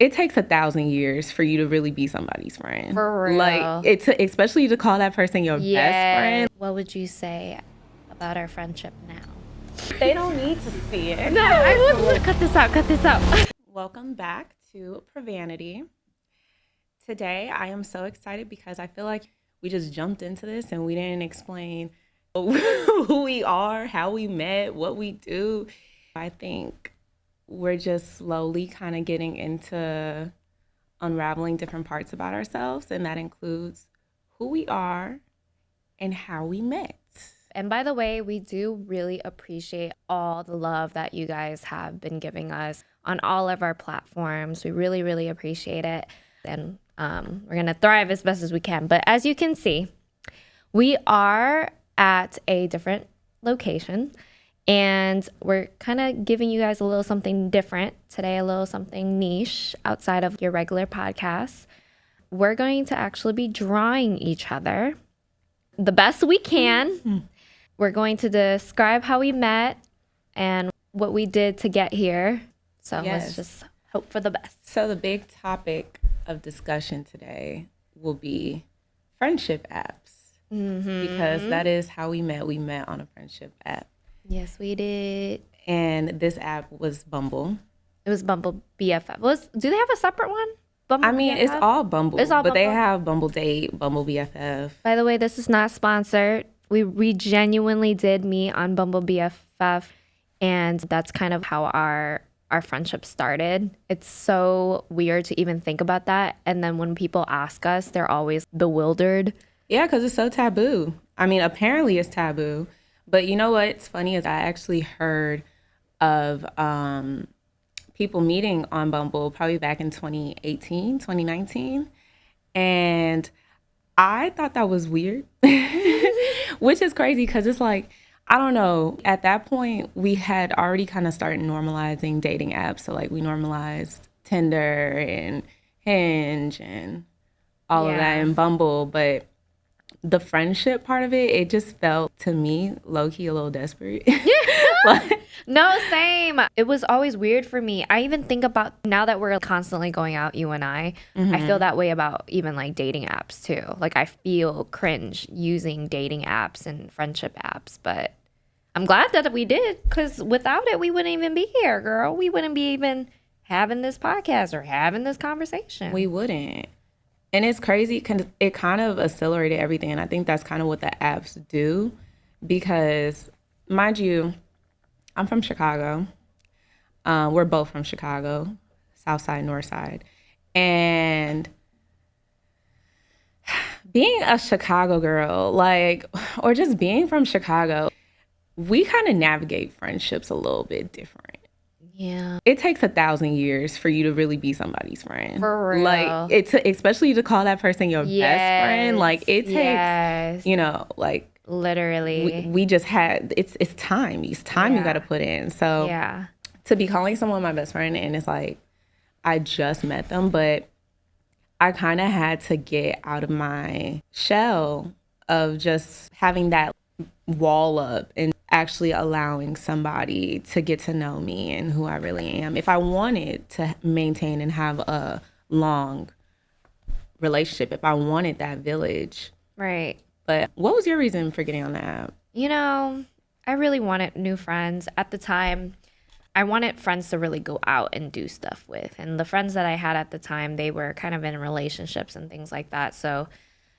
it takes 1,000 years for you to really be somebody's friend. For real. Like, it's especially to call that person your best friend. What would you say about our friendship now? They don't need to see it. No, cut this out. Welcome back to Provanity. Today, I am so excited because I feel like we just jumped into this and we didn't explain who we are, how we met, what we do. I think we're just slowly kind of getting into unraveling different parts about ourselves, and that includes who we are and how we met. And by the way, we do really appreciate all the love that you guys have been giving us on all of our platforms. We really, really appreciate it. And we're going to thrive as best as we can. But as you can see, we are at a different location. And we're kind of giving you guys a little something different today, a little something niche outside of your regular podcasts. We're going to actually be drawing each other the best we can. Mm-hmm. We're going to describe how we met and what we did to get here. So Let's just hope for the best. So the big topic of discussion today will be friendship apps. Mm-hmm. Because that is how we met. We met on a friendship app. Yes, we did. And this app was Bumble. It was BumbleBFF. Do they have a separate one? It's all Bumble. It's all but Bumble. They have Bumble Date, BumbleBFF. By the way, this is not sponsored. We genuinely did meet on BumbleBFF, and that's kind of how our friendship started. It's so weird to even think about that. And then when people ask us, they're always bewildered. Yeah, because it's so taboo. Apparently it's taboo. But you know what's funny is I actually heard of people meeting on Bumble probably back in 2018, 2019. And I thought that was weird, which is crazy because it's like, I don't know. At that point, we had already kind of started normalizing dating apps. So like we normalized Tinder and Hinge and all of that and Bumble. But the friendship part of it just felt to me low-key a little desperate. No, same. It was always weird for me. I even think about now that we're constantly going out, you and I feel that way about even like dating apps too. Like I feel cringe using dating apps and friendship apps, but I'm glad that we did, because without it, we wouldn't even be here, girl. We wouldn't be even having this podcast or having this conversation. We wouldn't. And it's crazy because it kind of accelerated everything. And I think that's kind of what the apps do because, mind you, I'm from Chicago. We're both from Chicago, South Side, North Side. And being a Chicago girl, or just being from Chicago, we kind of navigate friendships a little bit different. Yeah. It takes 1,000 years for you to really be somebody's friend. For real. Especially to call that person your best friend. It takes, literally. We just had, it's time. It's time you got to put in. So to be calling someone my best friend and it's like, I just met them, but I kind of had to get out of my shell of just having that wall up and actually allowing somebody to get to know me and who I really am. If I wanted to maintain and have a long relationship, if I wanted that village. Right. But what was your reason for getting on the app? I really wanted new friends. At the time, I wanted friends to really go out and do stuff with. And the friends that I had at the time, they were kind of in relationships and things like that. So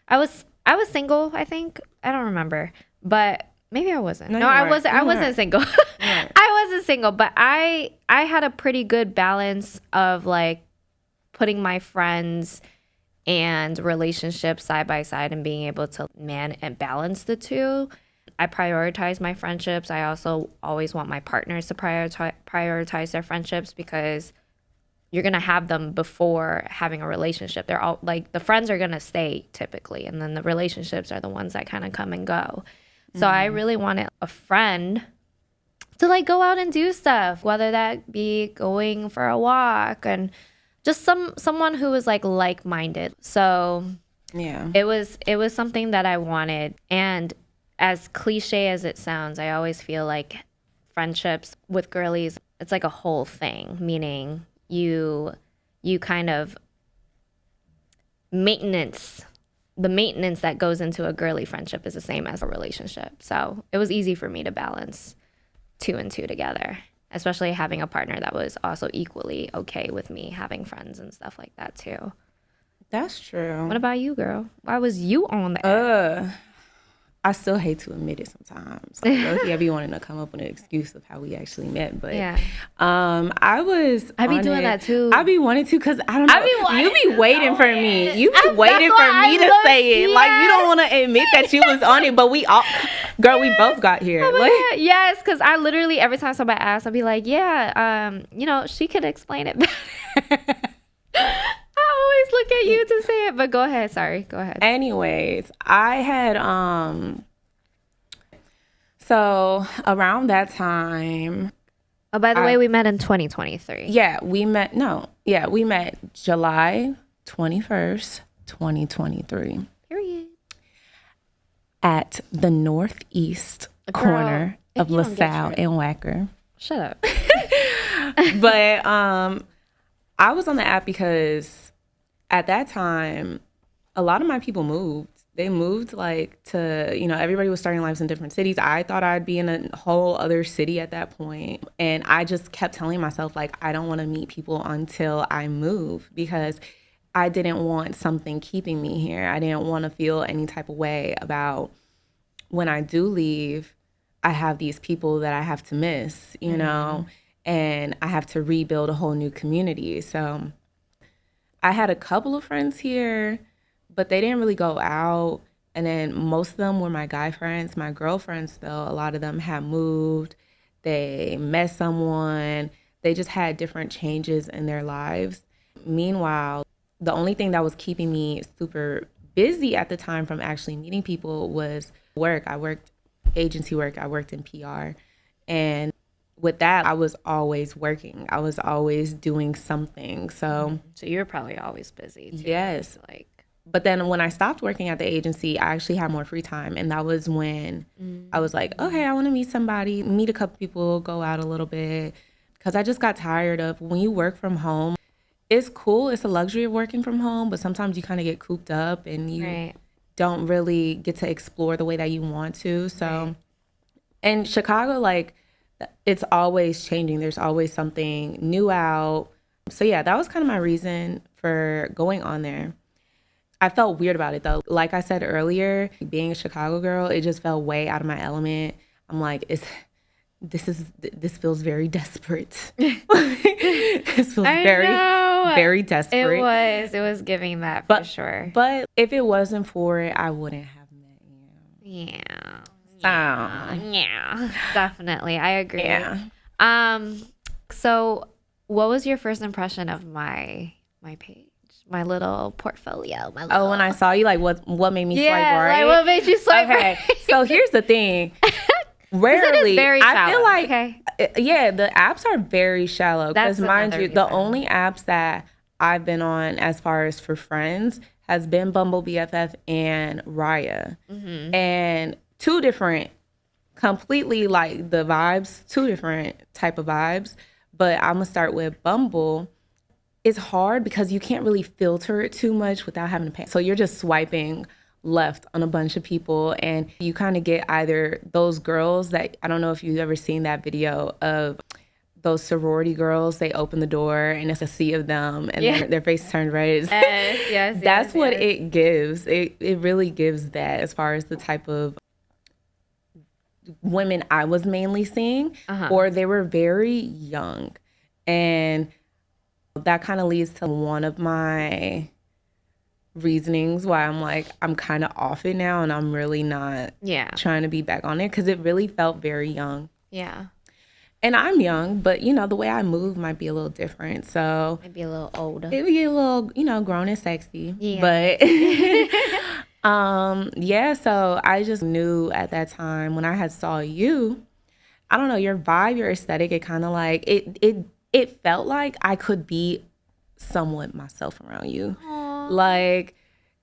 I was single, I think. I don't remember. But maybe I wasn't. No, I wasn't. I wasn't single. I wasn't single, but I had a pretty good balance of like putting my friends and relationships side by side and being able to man and balance the two. I prioritize my friendships. I also always want my partners to prioritize their friendships because you're going to have them before having a relationship. They're all like the friends are going to stay typically, and then the relationships are the ones that kind of come and go. So I really wanted a friend to like go out and do stuff, whether that be going for a walk and just someone who was like-minded. So it was something that I wanted. And as cliche as it sounds, I always feel like friendships with girlies, it's like a whole thing, meaning you you kind of the maintenance that goes into a girly friendship is the same as a relationship. So it was easy for me to balance 2 and 2 together, especially having a partner that was also equally okay with me having friends and stuff like that too. That's true. What about you, girl? Why was you on the app? I still hate to admit it sometimes. Like, low-key, I be wanting to come up with an excuse of how we actually met, but Yeah. I be doing that too. I be wanting to because I don't know. You be waiting for me. You be That's waiting why for me I to say it. look- Like you don't want to admit that you was on it, but we both got here. Oh my Like, God. Yes, because I literally every time somebody asks, I'll be like, yeah, she could explain it better. I always look at you to say it, but go ahead. Sorry, go ahead. anyways, I had so around that time. Oh, by the way, we met in 2023. Yeah, we met July 21st, 2023 Period. at the northeast corner of if you don't get LaSalle your- and Wacker. Shut up. But I was on the app because at that time, a lot of my people moved. They moved like to, everybody was starting lives in different cities. I thought I'd be in a whole other city at that point. And I just kept telling myself, like, I don't want to meet people until I move because I didn't want something keeping me here. I didn't want to feel any type of way about when I do leave, I have these people that I have to miss, and I have to rebuild a whole new community. So I had a couple of friends here, but they didn't really go out. And then most of them were my guy friends. My girlfriends, though, a lot of them had moved. They met someone. They just had different changes in their lives. Meanwhile, the only thing that was keeping me super busy at the time from actually meeting people was work. I worked agency work. I worked in PR. And with that, I was always working. I was always doing something. So you're probably always busy too. Yes. But then when I stopped working at the agency, I actually had more free time. And that was when I was like, okay, I want to meet somebody, meet a couple people, go out a little bit. Because I just got tired of when you work from home, it's cool. It's a luxury of working from home. But sometimes you kind of get cooped up and you don't really get to explore the way that you want to. So in Chicago, like, it's always changing. There's always something new out. So yeah, that was kind of my reason for going on there. I felt weird about it though. Like I said earlier, being a Chicago girl, it just felt way out of my element. I'm like, this feels very desperate. This feels very desperate. It was giving that but, for sure. But if it wasn't for it, I wouldn't have met you. Yeah, definitely. I agree. Yeah. So what was your first impression of my page? My little portfolio. When I saw you, like what made me swipe right? Like what made you swipe right? So here's the thing. Rarely, I feel like, the apps are very shallow. Because mind you, the only apps that I've been on as far as for friends has been BumbleBFF and Raya. And two different, completely like the vibes, two different type of vibes. But I'm going to start with Bumble. It's hard because you can't really filter it too much without having to pay. So you're just swiping left on a bunch of people and you kind of get either those girls that, I don't know if you've ever seen that video of those sorority girls, they open the door and it's a sea of them and their face turned red. Yes, That's what it gives. It really gives that as far as the type of women I was mainly seeing, or they were very young. And that kind of leads to one of my reasonings why I'm like, I'm kind of off it now and I'm really not trying to be back on it because it really felt very young. Yeah. And I'm young, but, the way I move might be a little different. So maybe a little older. It would get a little, grown and sexy. Yeah. But, so I just knew at that time when I had saw you, I don't know, your vibe, your aesthetic, it kind of like, it felt like I could be somewhat myself around you. Aww. Like,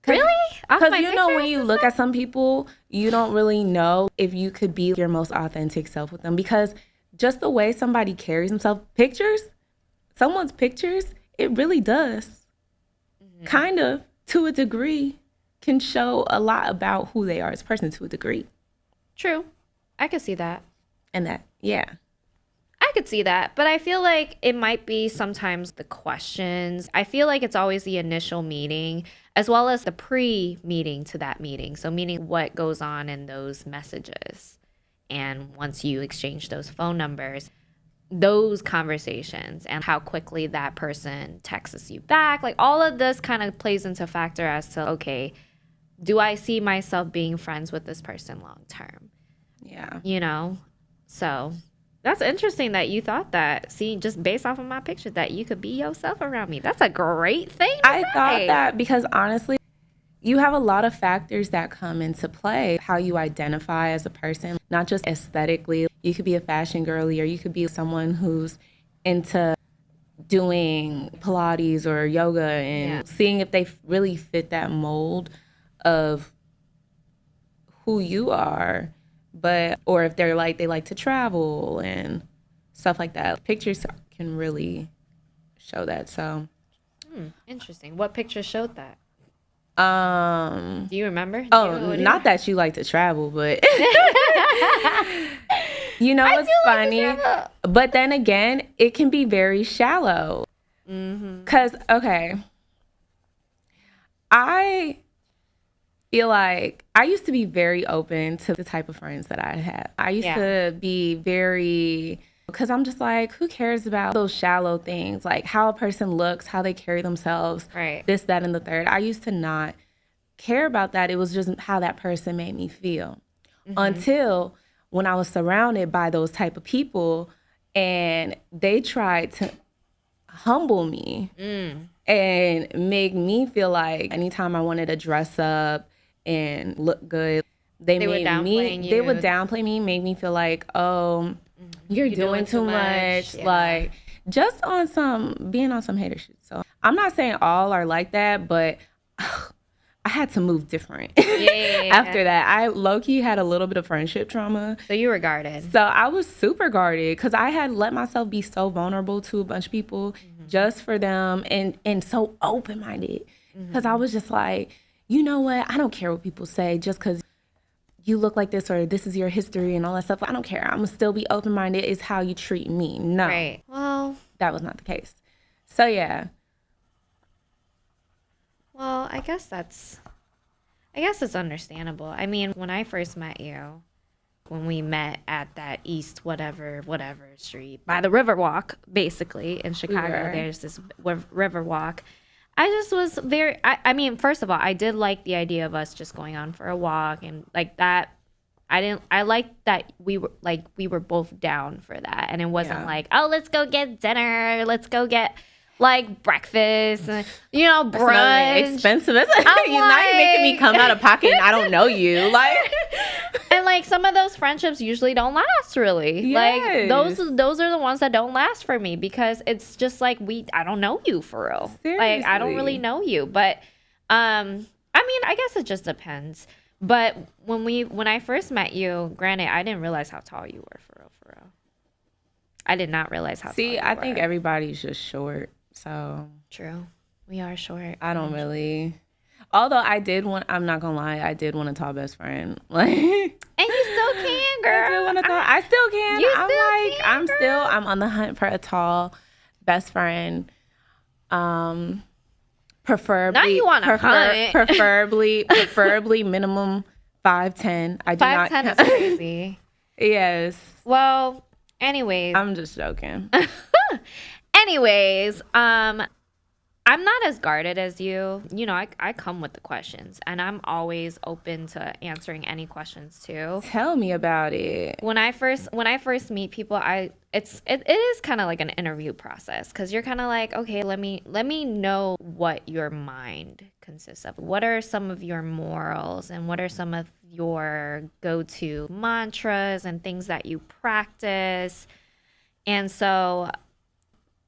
really? Because when you look at some people, you don't really know if you could be your most authentic self with them. Because just the way somebody carries himself, someone's pictures, it really does. Kind of, to a degree, can show a lot about who they are as a person to a degree. True. I could see that. And that, yeah. I could see that, but I feel like it might be sometimes the questions. I feel like it's always the initial meeting as well as the pre-meeting to that meeting. So meaning what goes on in those messages. And once you exchange those phone numbers, those conversations and how quickly that person texts you back, like all of this kind of plays into factor as to, okay, do I see myself being friends with this person long term? Yeah. You know? So that's interesting that you thought that. See, just based off of my picture, that you could be yourself around me. That's a great thing to I say. thought that because honestly, you have a lot of factors that come into play. How you identify as a person, not just aesthetically. You could be a fashion girly, or you could be someone who's into doing Pilates or yoga and seeing if they really fit that mold of who you are. But, or if they're like, they like to travel and stuff like that. Pictures can really show that. So Interesting. What picture showed that? Do you remember? Not that you like to travel, but you know what's funny? But then again, it can be very shallow. Cause okay, I feel like I used to be very open to the type of friends that I had. I used to be very, because I'm just like, who cares about those shallow things? Like how a person looks, how they carry themselves, this, that, and the third. I used to not care about that. It was just how that person made me feel. Until when I was surrounded by those type of people and they tried to humble me and make me feel like anytime I wanted to dress up and look good, they would downplay me, make me feel like, oh, you're doing too much. Like just on being on some hater shit. So I'm not saying all are like that, but I had to move different. After that, I low-key had a little bit of friendship trauma. So you were guarded. So I was super guarded because I had let myself be so vulnerable to a bunch of people just for them and so open-minded. Because I was just like, you know what? I don't care what people say just because you look like this or this is your history and all that stuff. I don't care. I'm going to still be open-minded. It's how you treat me. No. Right. Well, that was not the case. So, yeah. Well, I guess it's understandable. I mean, when I first met you, when we met at that East whatever street by the Riverwalk, basically in Chicago, there's this Riverwalk. I just was I mean, first of all, I did like the idea of us just going on for a walk and like that. I liked that we were both down for that. And it wasn't like, oh, let's go get dinner. Let's go get like breakfast, and, you know, brunch. Expensive. You're not making me come out of pocket and I don't know you. Like, and like some of those friendships usually don't last really. Yes. Like those are the ones that don't last for me because it's just like I don't know you for real. Seriously. Like I don't really know you. But I mean, I guess it just depends. But when I first met you, granted, I didn't realize how tall you were for real. I did not realize how tall you were. I think everybody's just short. So true. We are short. I don't really. Although I'm not gonna lie, I did want a tall best friend. Like, and you still can, girl. I still can. I'm I'm on the hunt for a tall best friend. Preferably. Now you want to hunt. Preferably minimum 5'10". I do 5'10" is crazy. Yes. Well, anyways. I'm just joking. Anyways, I'm not as guarded as you. You know, I come with the questions, and I'm always open to answering any questions too. Tell me about it. When I first meet people, it is kind of like an interview process because you're kind of like, okay, let me know what your mind consists of. What are some of your morals, and what are some of your go-to mantras and things that you practice? And so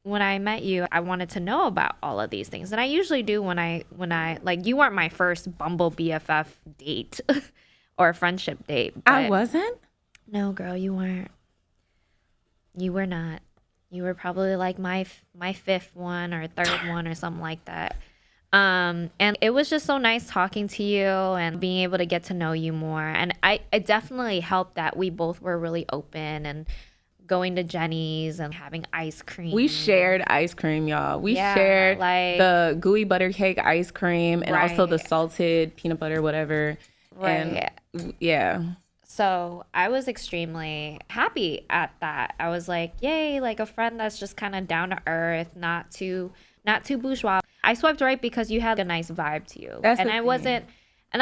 when I met you, I wanted to know about all of these things. And I usually do when I like, you weren't my first BumbleBFF date or a friendship date. I wasn't? No, girl, you weren't. You were not. You were probably like my fifth one or third one or something like that. And it was just so nice talking to you and being able to get to know you more. And it definitely helped that we both were really open and going to Jenny's and having ice cream. We shared ice cream, y'all. We Yeah, shared like- the gooey butter cake ice cream and also the Right. salted peanut butter, whatever. Right. And yeah. So I was extremely happy at that. I was like, yay, like a friend that's just kind of down to earth, not too bourgeois. I swiped right because you had a nice vibe to you. That's and the I thing. wasn't, and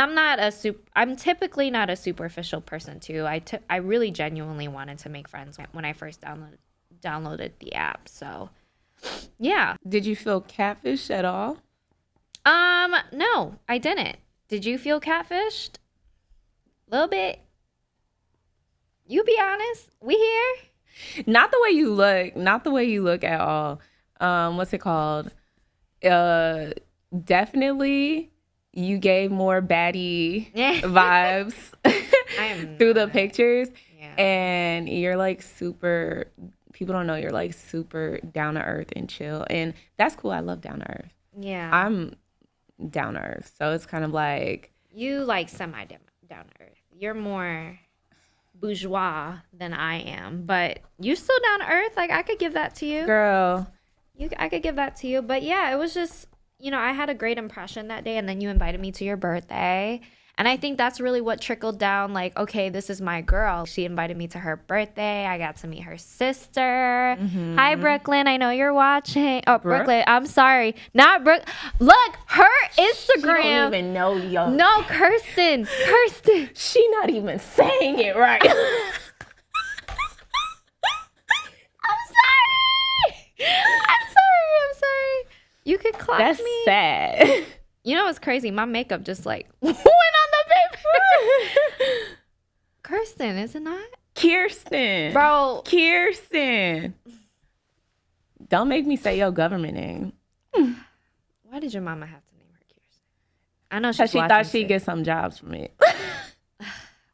I'm typically not a superficial person too. I really genuinely wanted to make friends when I first downloaded the app. So yeah. Did you feel catfish at all? No, I didn't. Did you feel catfished? A little bit. You be honest. We here. Not the way you look. Not the way you look at all. What's it called? Definitely you gave more baddie vibes am through the not. pictures. Yeah. And you're like super, people don't know you're like super down to earth and chill. And that's cool. I love down to earth. Yeah. I'm down to earth. So it's kind of like, You like semi down to earth. You're more bourgeois than I am, but you still down to earth. Like I could give that to you. girl, I could give that to you. But yeah, it was just, I had a great impression that day, and then you invited me to your birthday. And I think that's really what trickled down. Like, okay, this is my girl. She invited me to her birthday. I got to meet her sister. Hi, Brooklyn. I know you're watching. Oh, Brooklyn. I'm sorry. Not Brook. Look, her Instagram. she don't even know yo. No, Kirsten. Kirsten. She not even saying it right. I'm sorry. You could clap That's me. sad. You know what's crazy? My makeup just like went on the paper. Kirsten, is it not? Kirsten. Bro. Kirsten. Don't make me say your government name. Why did your mama have to name her Kirsten? I know Because she's she thought she'd get some jobs from it.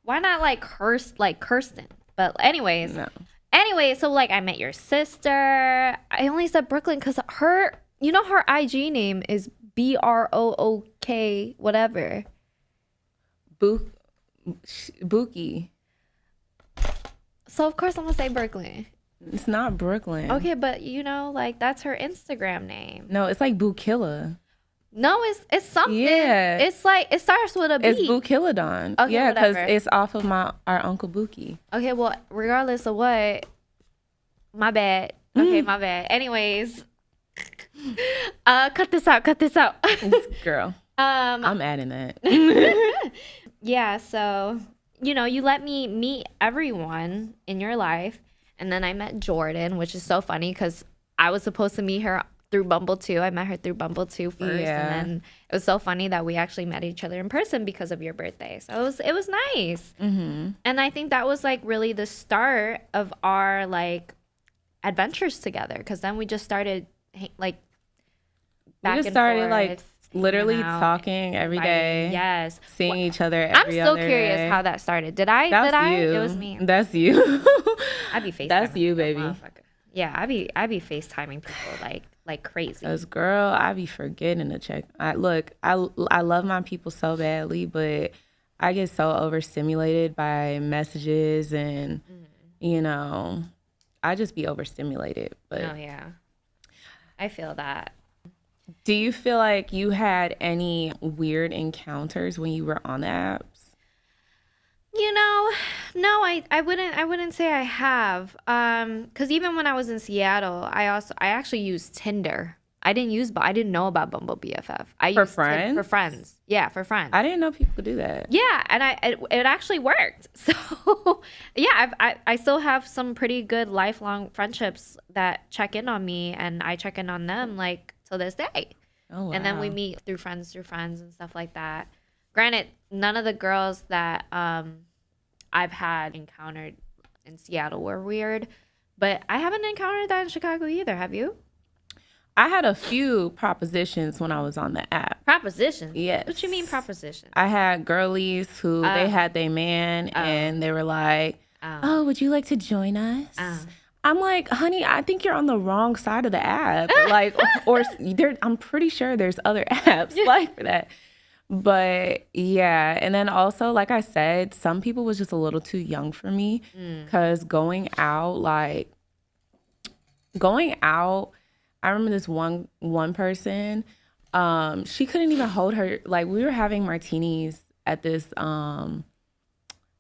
Why not like Kirsten? But anyways. No. Anyway, so like I met your sister. I only said Brooklyn because her IG name is BROOK whatever. Buki. So of course I'm gonna say Brooklyn. It's not Brooklyn. Okay, but like that's her Instagram name. No, it's like Bukilla. No, it's something. Yeah. It's like it starts with a B. It's Bukilladon. Okay, yeah, because whatever. it's off of our Uncle Buki. Okay, well, regardless of what, my bad. Okay, my bad. Anyways, cut this out. Girl, I'm adding that. Yeah, so, you let me meet everyone in your life. And then I met Jordan, which is so funny because I was supposed to meet her through Bumble too. I met her through Bumble too first. Yeah. And then it was so funny that we actually met each other in person because of your birthday. So it was nice. Mm-hmm. And I think that was like really the start of our like adventures together. Because then we just started like back We just and started forth, like literally hanging out, talking every day. inviting- Yes. Seeing each other I'm every still other curious day. how that started. Did I? You. It was me. That's you. I'd be FaceTiming. That's you, that baby. motherfucker. Yeah, I'd be FaceTiming people like crazy. Cause girl, I be forgetting to check. I love my people so badly, but I get so overstimulated by messages and I just be overstimulated. But Oh yeah, I feel that. do you feel like you had any weird encounters when you were on the apps? No, I wouldn't say I have. Because even when I was in Seattle, I actually used Tinder. I didn't know about BumbleBFF. I For used friends? for friends. Yeah, for friends. I didn't know people could do that. Yeah, and it actually worked. So yeah, I still have some pretty good lifelong friendships that check in on me, and I check in on them like till this day. Oh wow. And then we meet through friends and stuff like that. Granted, none of the girls that I've had encountered in Seattle were weird, but I haven't encountered that in Chicago either. Have you? I had a few propositions when I was on the app. Propositions? Yes. What you mean propositions? I had girlies who they had their man and they were like, oh, would you like to join us? I'm like, honey, I think you're on the wrong side of the app. Like, or there, I'm pretty sure there's other apps like for that. But yeah, and then also, like I said, some people was just a little too young for me because going out, I remember this one person, she couldn't even hold her, like we were having martinis at this,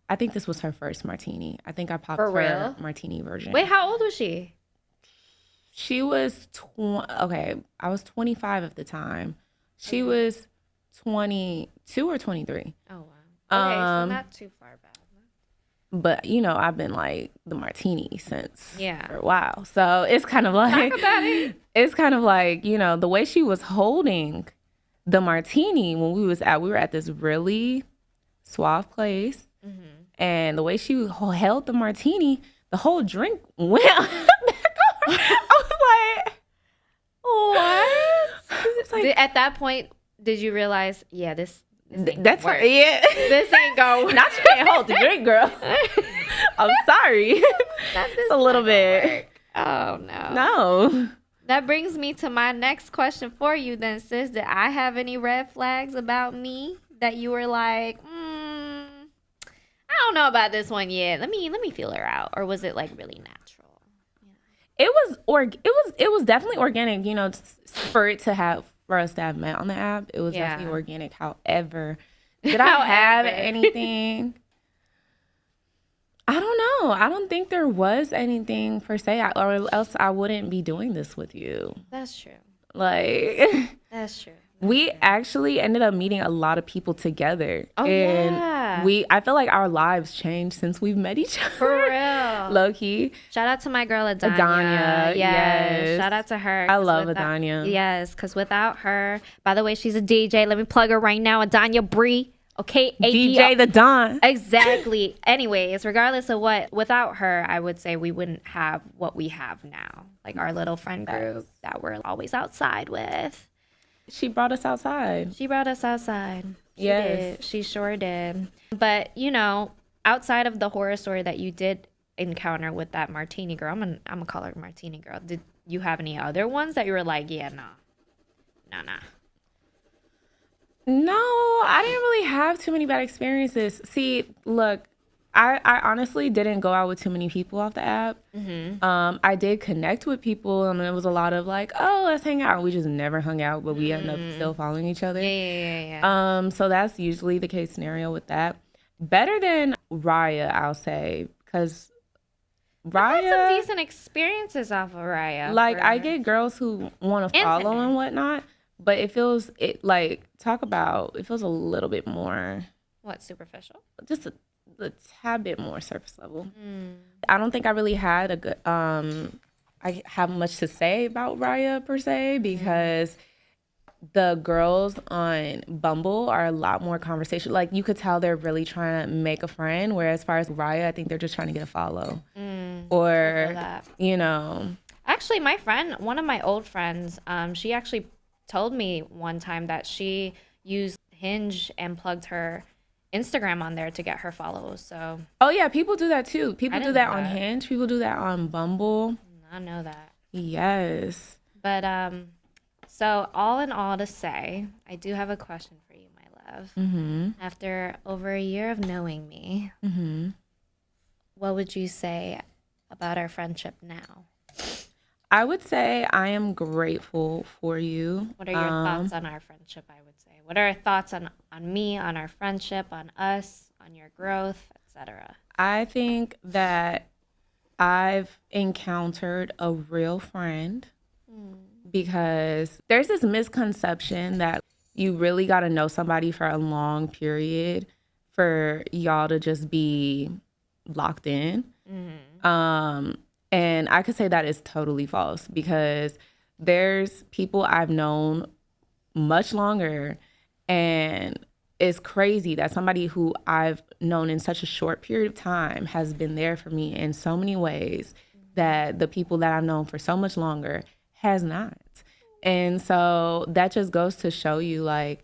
I think this was her first martini. I think I popped For her real? martini version. Wait, how old was she? She was okay, I was 25 at the time. She Okay. was 22 or 23. Oh wow. Okay, so Um, not too far back. but I've been like the martini since Yeah. for a while. So it's kind of like Talk about it. it's kind of like, the way she was holding the martini when we were at this really suave place. And the way she held the martini, the whole drink went back over. I was like, what? It's like, At that point, did you realize, yeah, this ain't that's gonna her. work. Yeah. This ain't going. Not you can't hold the drink, girl. I'm sorry. It's a little bit. Oh no. No. That brings me to my next question for you then, sis. Did I have any red flags about me that you were like, I don't know about this one yet. Let me feel her out. Or was it like really natural? It was definitely organic, for us to have met on the app. It was definitely organic. However, did I have anything? I don't know. I don't think there was anything per se, or else I wouldn't be doing this with you. That's true. Like, That's true. we actually ended up meeting a lot of people together. Oh, and yeah. I feel like our lives changed since we've met each other. For real. Low key. Shout out to my girl Adanya. Adanya, yes. Shout out to her. I love Adanya. Yes, because without her, by the way, she's a DJ. Let me plug her right now. Adanya Bree. Okay, DJ the Don. Exactly. Anyways, regardless of what, without her, I would say we wouldn't have what we have now. Like our little friend group that we're always outside with. She brought us outside. She brought us outside. Yes. She sure did. But, outside of the horror story that you did encounter with that martini girl, I'm gonna call her martini girl. Did you have any other ones that you were like, yeah, nah. No, I didn't really have too many bad experiences. See, look, I honestly didn't go out with too many people off the app. I did connect with people, and it was a lot of like, oh, let's hang out. We just never hung out, but we ended up still following each other. Yeah. So that's usually the case scenario with that. Better than Raya, I'll say, because Raya, I had some decent experiences off of Raya. like I get girls who want to follow and whatnot, but it feels a little bit more. What, superficial? Just a tad bit more surface level. I don't think I really had a good I have much to say about Raya per se, because the girls on Bumble are a lot more conversational. Like you could tell they're really trying to make a friend, whereas as far as Raya, I think they're just trying to get a follow. Or Actually, my friend, one of my old friends, she actually told me one time that she used Hinge and plugged her Instagram on there to get her follows. So oh yeah, people do that too. People do that on that. Hinge. People do that on Bumble. I know that. Yes. But so all in all, to say, I do have a question for you, my love. After over a year of knowing me, what would you say about our friendship now? I would say I am grateful for you. What are your thoughts on our friendship, I would say? What are your thoughts on me, on our friendship, on us, on your growth, etc.? I think that I've encountered a real friend, because there's this misconception that you really got to know somebody for a long period for y'all to just be locked in. And I could say that is totally false, because there's people I've known much longer, and it's crazy that somebody who I've known in such a short period of time has been there for me in so many ways that the people that I've known for so much longer has not. And so that just goes to show you, like,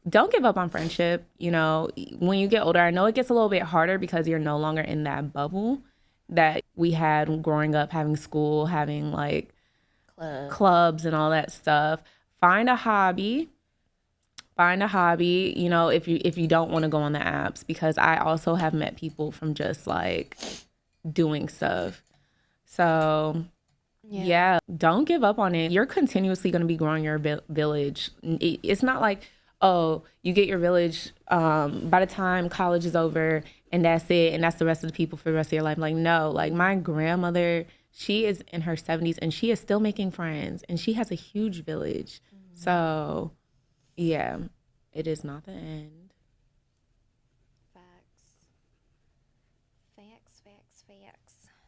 don't give up on friendship. When you get older, I know it gets a little bit harder because you're no longer in that bubble that we had growing up, having school, having like Club. clubs and all that stuff. Find a hobby. Find a hobby, you know, if you don't want to go on the apps, because I also have met people from just like doing stuff. So yeah, don't give up on it. You're continuously going to be growing your village. It's not like, oh, you get your village by the time college is over and that's it, and that's the rest of the people for the rest of your life. Like, no, like my grandmother, she is in her 70s and she is still making friends and she has a huge village. So yeah, it is not the end. Facts.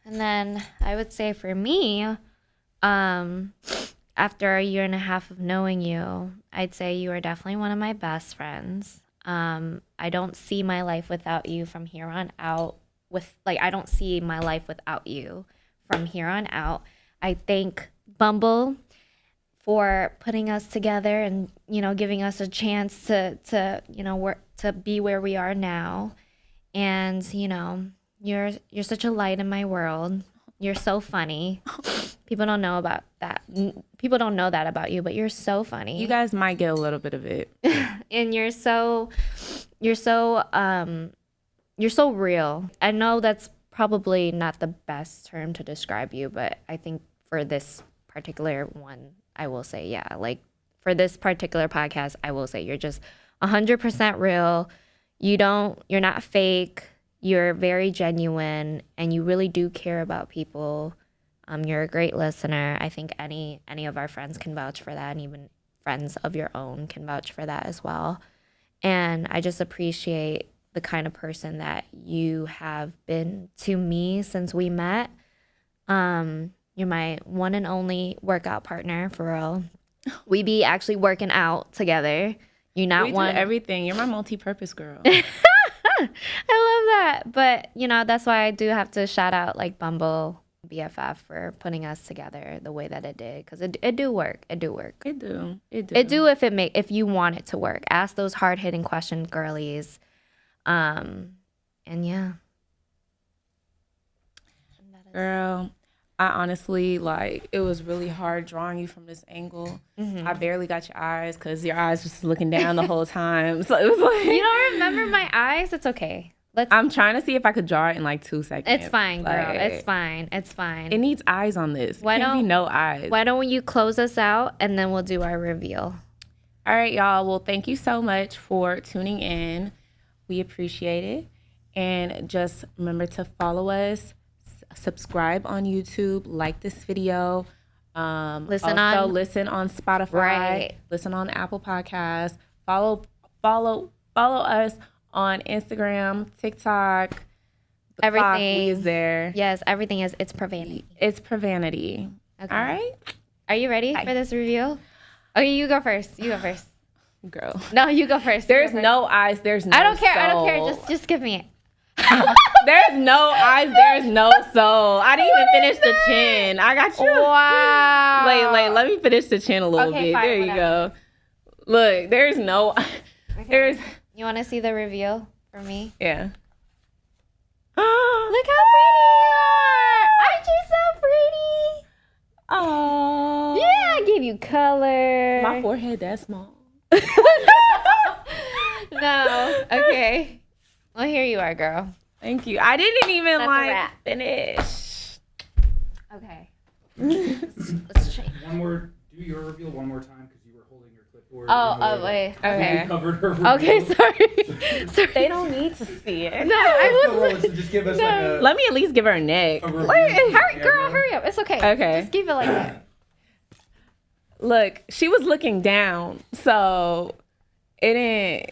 And then I would say for me, after a year and a half of knowing you, I'd say you are definitely one of my best friends. I don't see my life without you from here on out. I don't see my life without you from here on out. I thank Bumble for putting us together and, you know, giving us a chance to you know, work to be where we are now. And, you know, you're such a light in my world. You're so funny. People don't know about that. People don't know that about you, but you're so funny. You guys might get a little bit of it. And you're so real. I know that's probably not the best term to describe you, but I think for this particular one, I will say, yeah, like for this particular podcast, I will say you're just 100% real. You're not fake. You're very genuine, and you really do care about people. You're a great listener. I think any of our friends can vouch for that, and even friends of your own can vouch for that as well. And I just appreciate the kind of person that you have been to me since we met. You're my one and only workout partner, for real. We be actually working out together. You're not we one. do everything. You're my multi-purpose girl. I love that. But, you know, that's why I do have to shout out like Bumble BFF for putting us together the way that it did, because it do work. It do work. It do if you want it to work. Ask those hard-hitting questions, girlies. And yeah. Girl, I honestly, like, it was really hard drawing you from this angle. Mm-hmm. I barely got your eyes because your eyes was looking down the whole time. So it was like, you don't remember my eyes? It's okay. I'm trying to see if I could draw it in like 2 seconds. It's fine, girl. Like, It's fine. It's fine. It needs eyes on this. Why Can't don't be no eyes? Why don't you close us out and then we'll do our reveal? All right, y'all. Well, thank you so much for tuning in. We appreciate it. And just remember to follow us, subscribe on YouTube, like this video. Listen on Spotify. Right. Listen on Apple Podcasts. Follow us on Instagram, TikTok. Everything is there. Yes, everything is. It's profanity. It's profanity. Okay. All right. Are you ready for this reveal? Okay, you go first. Girl. No, you go first. There's no eyes. There's no I don't care. soul. I don't care. Just give me it. There's no eyes. There's no soul. I didn't even finish the chin. I got you. Wow. Wait. Let me finish the chin a little bit. Fine, there you whatever. go. Look, there's no. Okay. There's. You want to see the reveal for me? Yeah. Look how pretty you are. Aren't you so pretty? Oh. Yeah, I gave you color. My forehead that small. No. Okay. Well, here you are, girl. Thank you. I didn't even That's a wrap. finish. Okay. Let's change. One more. Do your reveal one more time because you were holding your clipboard. Oh, wait. Okay. You covered her reveal. Okay, sorry. They don't need to see it. No, I So, wouldn't. so just give us No. like a. Let me at least give her a neck. a review Wait, to the hurry, girl, camera. hurry up. It's okay. Okay. Just keep it like that. Look, she was looking down, so it didn't.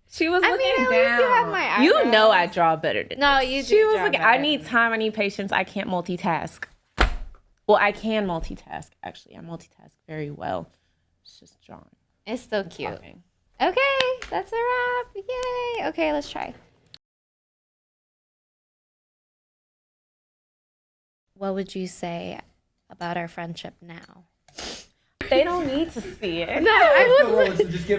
She was looking at down. least you have my You eyebrows. know I draw better than No, this. you do She was draw like, better. I need time, I need patience. I can't multitask. Well, I can multitask, actually. I multitask very well. It's just drawing. It's so cute. Talking. Okay, that's a wrap. Yay. Okay, let's try. What would you say about our friendship now? They don't need to see it. No, I So, wouldn't. so just give